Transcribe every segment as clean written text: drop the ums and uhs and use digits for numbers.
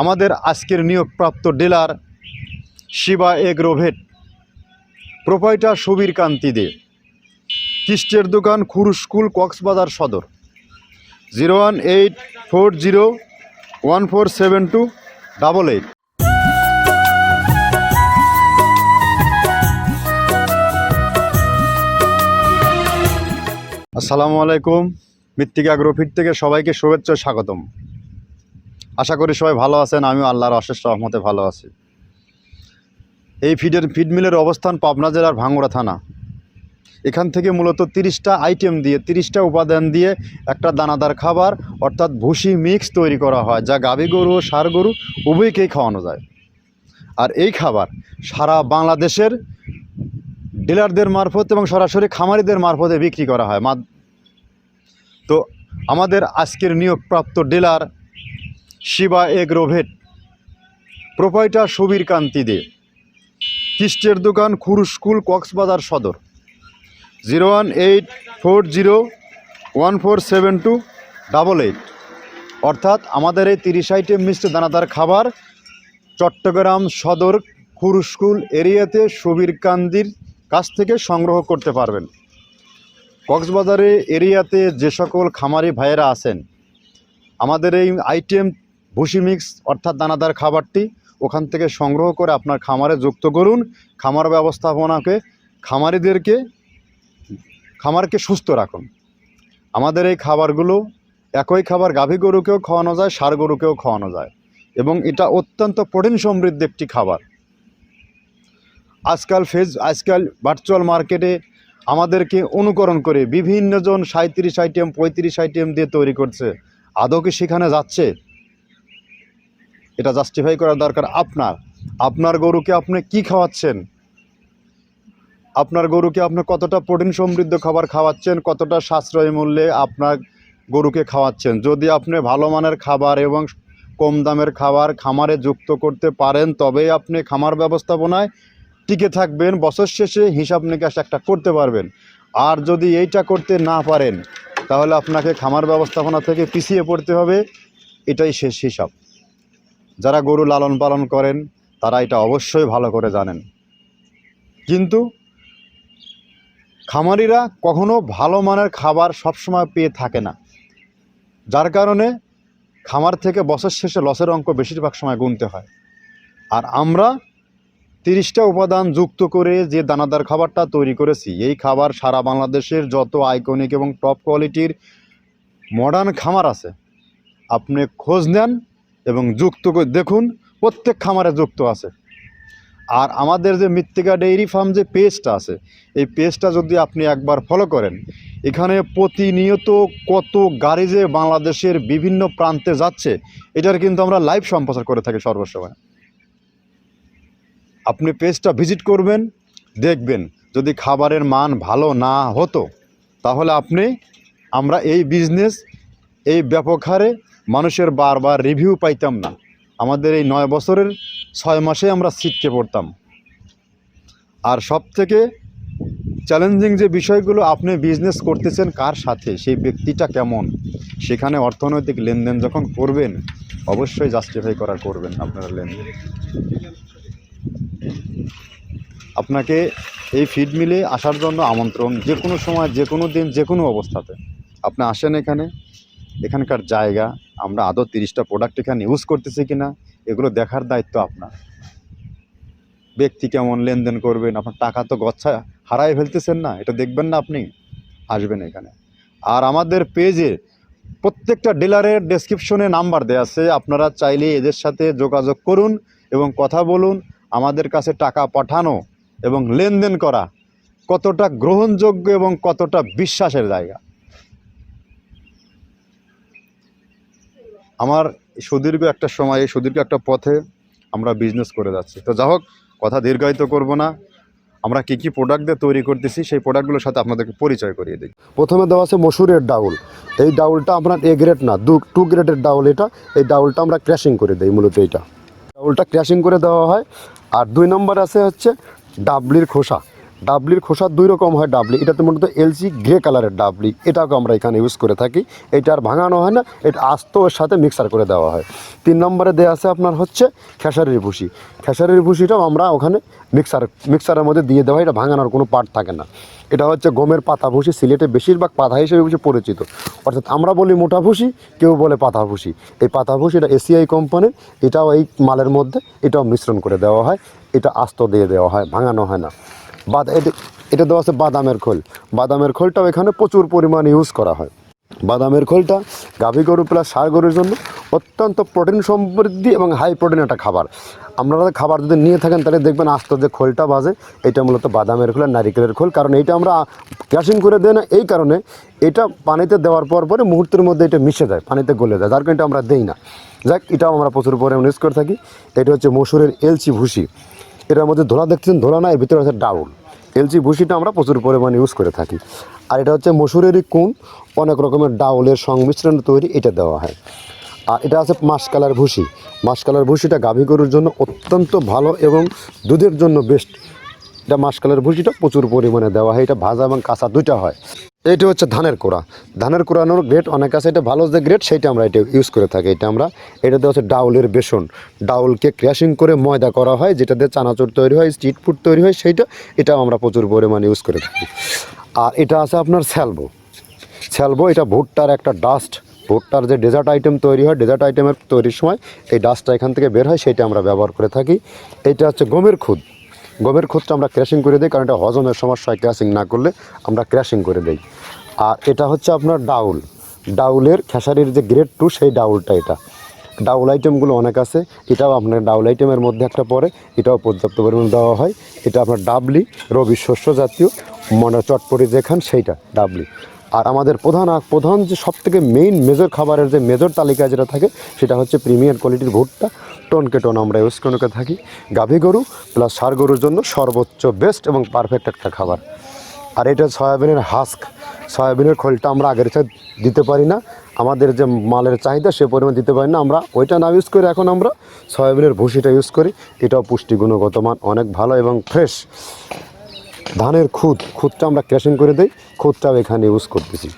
আমাদের আজকের নিয়োগপ্রাপ্ত dealer Shiba Agrovet, proprietor Subir Kanti De, কিস্টের দোকান, খুরুস্কুল, কক্সবাজার সদর। 01840147288। আসসালামু আলাইকুম। মৃত্তিকা এগ্রোভেট থেকে সবাইকে শুভেচ্ছা, স্বাগতম। আশা করি সবাই ভালো আছেন, আমিও আল্লাহর অশেষ রহমতে ভালো আছি। এই ফিড মিলের অবস্থান পাবনা জেলার ভাঙ্গুড়া থানা। এখান থেকে মূলত 30টা আইটেম দিয়ে, 30টা উপাদান দিয়ে একটা দানাদার খাবার অর্থাৎ ভুসি মিক্স তৈরি করা হয়, যা গাভী গরু ও ষাঁড় গরু উভয়কেই খাওয়ানো যায়। আর এই খাবার সারা বাংলাদেশের ডিলারদের মারফত এবং সরাসরি খামারিদের মারফতে বিক্রি করা হয়। তো আমাদের আজকের নিয়োগপ্রাপ্ত dealer Shiba Agrovet, proprietor Subir Kanti De, কিস্টের দোকান, খুরুস্কুল, কক্সবাজার সদর। 01840147288। অর্থাৎ আমাদের এই 30 আইটেম মিষ্টি দানাদার খাবার চট্টগ্রাম সদর খুরুস্কুল এরিয়াতে সুবীর কান্তির কাছ থেকে সংগ্রহ করতে পারবেন। কক্সবাজারে এরিয়াতে যে সকল খামারি ভাইয়েরা আছেন, আমাদের এই আইটেম ভুসি মিক্স অর্থাৎ দানাদার খাবারটি ওখান থেকে সংগ্রহ করে আপনার খামারে যুক্ত করুন। খামার ব্যবস্থাপনাকে, খামারকে সুস্থ রাখুন। আমাদের এই খাবারগুলো একই খাবার গাভী গরুকেও খাওয়ানো যায়, ষাঁড় গরুকেও খাওয়ানো যায় এবং এটা অত্যন্ত প্রোটিন সমৃদ্ধ একটি খাবার। আজকাল ভার্চুয়াল মার্কেটে আমাদেরকে অনুকরণ করে বিভিন্ন জন 37 আইটেম 35 আইটেম দিয়ে তৈরি করছে। আদৌ কি সেখানে যাচ্ছে? এটা জাস্টিফাই করার দরকার আপনার গরুকে আপনি কি খাওয়াচ্ছেন, আপনার গরুকে আপনি কতটা প্রোটিন সমৃদ্ধ খাবার খাওয়াচ্ছেন, কতটা সাশ্রয়ী মূল্যে আপনার গরুকে খাওয়াচ্ছেন। যদি আপনি ভালো মানের খাবার এবং কম দামের খাবার খামারে যুক্ত করতে পারেন, তবেই আপনি খামার ব্যবস্থাপনায় টিকে থাকবেন, বছর শেষে হিসাব নিকাশ একটা করতে পারবেন। আর যদি এইটা করতে না পারেন, তাহলে আপনাকে খামার ব্যবস্থাপনা থেকে পিছিয়ে পড়তে হবে। এটাই শেষ হিসাব। যারা গরু লালন পালন করেন তারা এটা অবশ্যই ভালো করে জানেন। কিন্তু খামারিরা কখনো ভালো মানের খাবার সবসময় পেয়ে থাকে না, যার কারণে খামার থেকে বছর শেষে লসের অঙ্ক বেশিরভাগ সময় গুনতে হয়। আর আমরা 30টা উপাদান যুক্ত করে যে দানাদার খাবারটা তৈরি করেছি, এই খাবার সারা বাংলাদেশের যত আইকনিক এবং টপ কোয়ালিটির মডার্ন খামার আছে, আপনি খোঁজ নেন এবং যুক্ত করে দেখুন, প্রত্যেক খামারে যুক্ত আছে। আর আমাদের যে মৃত্তিকা ডেইরি ফার্ম যে পেজটা আছে, এই পেজটা যদি আপনি একবার ফলো করেন, এখানে প্রতিনিয়ত কত গাড়ি যে বাংলাদেশের বিভিন্ন প্রান্তে যাচ্ছে, এটার কিন্তু আমরা লাইভ সম্প্রচার করে থাকি সর্বসময়। আপনি পেজটা ভিজিট করবেন, দেখবেন যদি খাবারের মান ভালো না হতো, তাহলে আমরা এই বিজনেস এই ব্যাপক হারে মানুষের বারবার রিভিউ পাইতাম না। আমাদের এই 9 বছরের 6 মাসে আমরা ছিটকে পড়তাম। আর সব থেকে চ্যালেঞ্জিং যে বিষয়গুলো, আপনি বিজনেস করতেছেন কার সাথে, সেই ব্যক্তিটা কেমন, সেখানে অর্থনৈতিক লেনদেন যখন করবেন, অবশ্যই জাস্টিফাই করবেন আপনারা লেনদেন। আপনাকে এই ফিড মিলে আসার জন্য আমন্ত্রণ। যে কোনো সময়, যে কোনো দিন, যে কোনো অবস্থাতে আপনি আসেন। এখানকার জায়গা, আমরা আদৌ 30টা প্রোডাক্ট এখানে ইউজ করতেছি কিনা, এগুলো দেখার দায়িত্ব আপনার। ব্যক্তি কেমন লেনদেন করবেন, আপনার টাকা তো গচ্ছা হারাই ফেলতেছেন না, এটা দেখবেন না। আপনি আসবেন এখানে। আর আমাদের পেজে প্রত্যেকটা ডিলারের ডেসক্রিপশনে নাম্বার দেওয়া আছে, আপনারা চাইলে এদের সাথে যোগাযোগ করুন এবং কথা বলুন। আমাদের কাছে টাকা পাঠানো এবং লেনদেন করা কতটা গ্রহণযোগ্য এবং কতটা বিশ্বাসের জায়গা। আমার সুদীর্ঘ একটা সময়, সুদীর্ঘ একটা পথে আমরা বিজনেস করে যাচ্ছি। তো যা হোক, কথা দীর্ঘায়িত করব না। আমরা কী প্রোডাক্ট দিয়ে তৈরি করতেছি, সেই প্রোডাক্টগুলোর সাথে আপনাদেরকে পরিচয় করিয়ে দিই। প্রথমে দেওয়া আছে মসুরের ডাউল। এই ডাউলটা আপনার এ গ্রেড না, 2 গ্রেডের ডাউল এটা। এই ডাউলটা আমরা ক্র্যাশিং করে দিই, মূলত ডাউলটা ক্র্যাশিং করে দেওয়া হয়। আর 2 নম্বর আছে হচ্ছে ডাবলির খোসা। ডাবলির খোসা 2 রকম হয় ডাবলি, এটাতে মূলত এলচি গ্রে কালারের ডাবলি, এটাকে আমরা এখানে ইউজ করে থাকি। এটা আর ভাঙানো হয় না, এটা আস্ত ওর সাথে মিক্সার করে দেওয়া হয়। 3 নম্বরে দেওয়া আছে আপনার হচ্ছে খেসারির ভুসি। খেসারির ভুসিটাও আমরা ওখানে মিক্সারের মধ্যে দিয়ে দেওয়া হয়, এটা ভাঙানোর কোনো পার্ট থাকে না। এটা হচ্ছে গমের পাতা ভুসি, সিলেটে বেশিরভাগ পাতা হিসেবে পরিচিত, অর্থাৎ আমরা বলি মোটা ভুসি, কেউ বলে পাতা ভুসি। এই পাতা ভুসি এটা এসিআই কোম্পানির, এটাও এই মালের মধ্যে এটাও মিশ্রণ করে দেওয়া হয়, এটা আস্ত দিয়ে দেওয়া হয়, ভাঙানো হয় না। এটা দেওয়া আছে বাদামের খোল। বাদামের খোলটাও এখানে প্রচুর পরিমাণে ইউজ করা হয়। বাদামের খোলটা গাভী গরু প্লাস ষাঁড় গরুর জন্য অত্যন্ত প্রোটিন সমৃদ্ধি এবং হাই প্রোটিন একটা খাবার। আপনারা খাবার যদি নিয়ে থাকেন তাহলে দেখবেন আস্ত যে খোলটা বাজে, এটা মূলত বাদামের খোল আর নারিকেলের খোল। কারণ এইটা আমরা ক্রাশিং করে দেই না, এই কারণে এটা পানিতে দেওয়ার পরে মুহূর্তের মধ্যে এটা মিশে যায়, পানিতে গলে যায়, যার কারণে এটা আমরা দেই না। যাক, এটাও আমরা প্রচুর পরিমাণে ইউজ করে থাকি। এটা হচ্ছে মসুরের এলচি ভুসি, এটার মধ্যে ধোলা দেখছেন, ধোলা না, এর ভিতরে আছে ডাউল। এলচি ভুসিটা আমরা প্রচুর পরিমাণে ইউজ করে থাকি। আর এটা হচ্ছে মসুরেরই কুন, অনেক রকমের ডাউলের সংমিশ্রণ তৈরি, এটা দেওয়া হয়। আর এটা আছে মাসকালার ভুসি। মাসকালার ভুসিটা গাভী গরুর জন্য অত্যন্ত ভালো এবং দুধের জন্য বেস্ট। এটা মাসকালার ভুসিটা প্রচুর পরিমাণে দেওয়া হয়, এটা ভাজা এবং কাঁচা দুইটা হয়। এইটা হচ্ছে ধানের কোড়া। ধানের কোড়ানোর গ্রেড অনেক আছে, এটা ভালো যে গ্রেড সেইটা আমরা এটা ইউজ করে থাকি। এটাতে হচ্ছে ডাউলের বেসন, ডাউলকে ক্র্যাশিং করে ময়দা করা হয়, যেটা দিয়ে চানাচুর তৈরি হয়, স্ট্রিট ফুড তৈরি হয়, এটাও আমরা প্রচুর পরিমাণে ইউজ করে থাকি। আর এটা আছে আপনার স্যালবো, এটা ভুট্টার একটা ডাস্ট। ভুট্টার যে ডেজার্ট আইটেম তৈরি হয়, ডেজার্ট আইটেমের তৈরির সময় এই ডাস্টটা এখান থেকে বের হয়, সেইটা আমরা ব্যবহার করে থাকি। এটা হচ্ছে গমের খুদ। গমের খুদটা আমরা ক্র্যাশিং করে দিই, কারণ এটা হজমের সমস্যা হয়, ক্র্যাশিং না করলে আমরা ক্র্যাশিং করে দিই। আর এটা হচ্ছে আপনার ডাউলের খেসারির যে গ্রেড 2 সেই ডাউলটা। এটা ডাউল আইটেমগুলো অনেক আছে, এটাও আপনার ডাউল আইটেমের মধ্যে একটা পড়ে, এটাও পর্যাপ্ত পরিমাণে দেওয়া হয়। এটা আপনার ডাবলি, রবি শস্য জাতীয়, চটপটি যেখান সেইটা ডাবলি। আর আমাদের প্রধান যে সবথেকে মেজর খাবারের যে মেজর তালিকায় যেটা থাকে, সেটা হচ্ছে প্রিমিয়ার কোয়ালিটির ভুট্টা, টনকে টন আমরা ইউজ করে থাকি। গাভী গরু প্লাস ষাঁড় গরুর জন্য সর্বোচ্চ বেস্ট এবং পারফেক্ট একটা খাবার। আর এটা সয়াবিনের হাস্ক, সয়াবিনের খোলটা আমরা আগের সাথে দিতে পারি না, আমাদের যে মালের চাহিদা সে পরিমাণ দিতে পারি না, আমরা ওইটা না ইউজ করে এখন আমরা সয়াবিনের ভুসিটা ইউজ করি। এটাও পুষ্টি গুণগত মান অনেক ভালো এবং ফ্রেশ। ধানের খুদটা আমরা ক্র্যাশিং করে দিই, খুদটাও এখানে ইউজ করতেছি।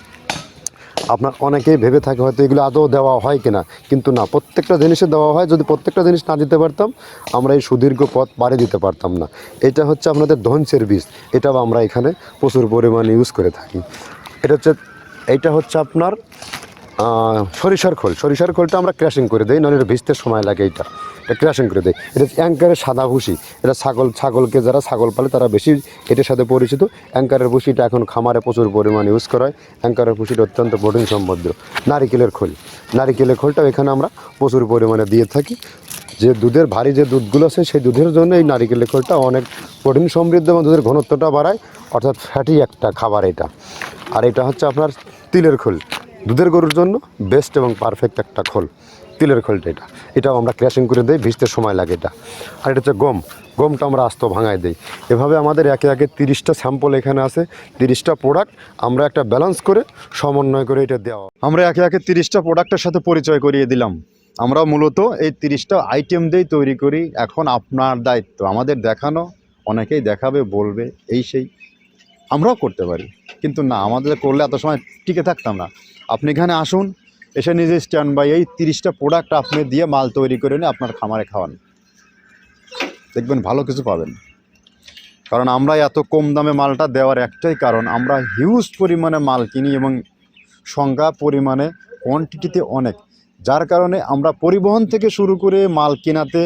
আপনার অনেকেই ভেবে থাকে হয়তো এগুলো আদৌ দেওয়া হয় কিনা, কিন্তু না, প্রত্যেকটা জিনিসে দেওয়া হয়। যদি প্রত্যেকটা জিনিস না দিতে পারতাম, আমরা এই সুদীর্ঘ পথ পাড়ি দিতে পারতাম না। এটা হচ্ছে আপনাদের ধনসের বীজ, এটাও আমরা এখানে প্রচুর পরিমাণে ইউজ করে থাকি। এইটা হচ্ছে আপনার সরিষার খোলটা আমরা ক্র্যাশিং করে দিই, নইলে ভিজতে সময় লাগে। এটা ক্র্যাশিং করে দেয়। এটা অ্যাঙ্কারের সাদা ভুসি, এটা ছাগলকে যারা ছাগল পালে তারা বেশি এটার সাথে পরিচিত। অ্যাঙ্কারের ভুসিটা এখন খামারে প্রচুর পরিমাণে ইউজ করা হয়। অ্যাঙ্কারের ভুসিটা অত্যন্ত প্রোটিন সমৃদ্ধ। নারিকেলের খোলটাও এখানে আমরা প্রচুর পরিমাণে দিয়ে থাকি। যে দুধের ভারী যে দুধগুলো আছে, সেই দুধের জন্য এই নারিকেলের খোলটা অনেক প্রোটিন সমৃদ্ধ এবং দুধের ঘনত্বটা বাড়ায়, অর্থাৎ ফ্যাটি একটা খাবার এটা। আর এটা হচ্ছে আপনার তিলের খোল, দুধের গরুর জন্য বেস্ট এবং পারফেক্ট একটা খোল, তিলের খোলটা। এটাও আমরা ক্র্যাশিং করে দিই, ভিজতে সময় লাগে এটা। আর এটা হচ্ছে গমটা আমরা আস্ত ভাঙায় দিই। এভাবে আমাদের একে 30টা স্যাম্পল এখানে আছে, 30টা প্রোডাক্ট আমরা একটা ব্যালেন্স করে সমন্বয় করে এটা দেওয়া। আমরা একে 30টা প্রোডাক্টের সাথে পরিচয় করিয়ে দিলাম। আমরা মূলত এই 30টা আইটেম দিয়েই তৈরি করি। এখন আপনার দায়িত্ব আমাদের দেখানো, অনেকেই দেখাবে, বলবে সেই আমরাও করতে পারি, কিন্তু না, আমাদের করলে এত সময় টিকে থাকতাম না। আপনি এখানে আসুন, এসে নিজে স্ট্যান্ড বাই এই 30টা প্রোডাক্ট আপনি দিয়ে মাল তৈরি করে নিয়ে আপনার খামারে খাওয়ান, দেখবেন ভালো কিছু পাবেন। কারণ আমরা এত কম দামে মালটা দেওয়ার একটাই কারণ, আমরা হিউজ পরিমাণে মাল কিনি এবং সংখ্যা পরিমাণে কোয়ান্টিটিতে অনেক, যার কারণে আমরা পরিবহন থেকে শুরু করে মাল কেনাতে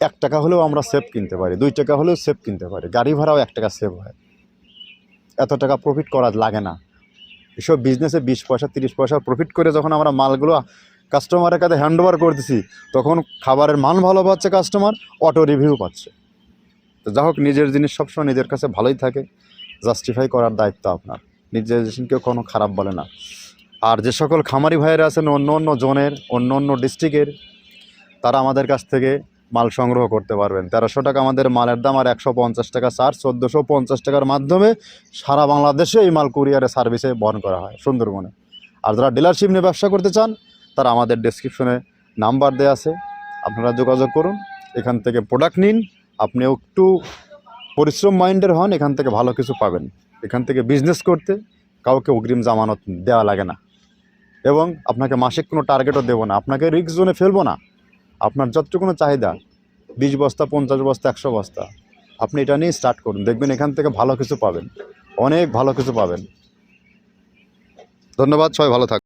1 টাকা হলেও আমরা সেফ কিনতে পারি, 2 টাকা হলেও সেফ কিনতে পারি, গাড়ি ভাড়াও 1 টাকা সেভ হয়। এত টাকা প্রফিট করা লাগে না। এসব বিজনেসে 20 পয়সা 30 পয়সা প্রফিট করে যখন আমরা মালগুলো কাস্টমারের কাছে হ্যান্ড ওভার করে দিছি, তখন খাবারের মান ভালো পাচ্ছে কাস্টমার, অটো রিভিউ পাচ্ছে। তো যা হোক, নিজের জিনিস সবসময় নিজের কাছে ভালোই থাকে, জাস্টিফাই করার দায়িত্ব আপনার। নিজের জিনিসকেও কোনো খারাপ বলে না। আর যে সকল খামারি ভাইয়েরা আছেন অন্য অন্য জোনের, অন্য অন্য ডিস্ট্রিক্টের, তারা আমাদের কাছ থেকে মাল সংগ্রহ করতে পারবেন। 1300 টাকা আমাদের মালের দাম, আর 150 টাকা চার্জ, 1450 টাকার মাধ্যমে সারা বাংলাদেশে এই মাল কুরিয়ারে সার্ভিসে বহন করা হয় সুন্দরবনে। আর যারা ডিলারশিপ নিয়ে ব্যবসা করতে চান, তারা আমাদের ডেসক্রিপশনে নাম্বার দেওয়া আছে, আপনারা যোগাযোগ করুন, এখান থেকে প্রোডাক্ট নিন। আপনি একটু পরিশ্রম মাইন্ডের হন, এখান থেকে ভালো কিছু পাবেন। এখান থেকে বিজনেস করতে কাউকে অগ্রিম জামানত দেওয়া লাগে না, এবং আপনাকে মাসিক কোনো টার্গেটও দেবো না, আপনাকে রিস্ক জোনে ফেলবো না। আপনার যতটুকুনো চাহিদা 20 বস্তা, 50 বস্তা, 100 বস্তা, আপনি এটা নিয়ে স্টার্ট করুন, দেখবেন এখান থেকে ভালো কিছু পাবেন, অনেক ভালো কিছু পাবেন। ধন্যবাদ, সবাই ভালো থাকুন।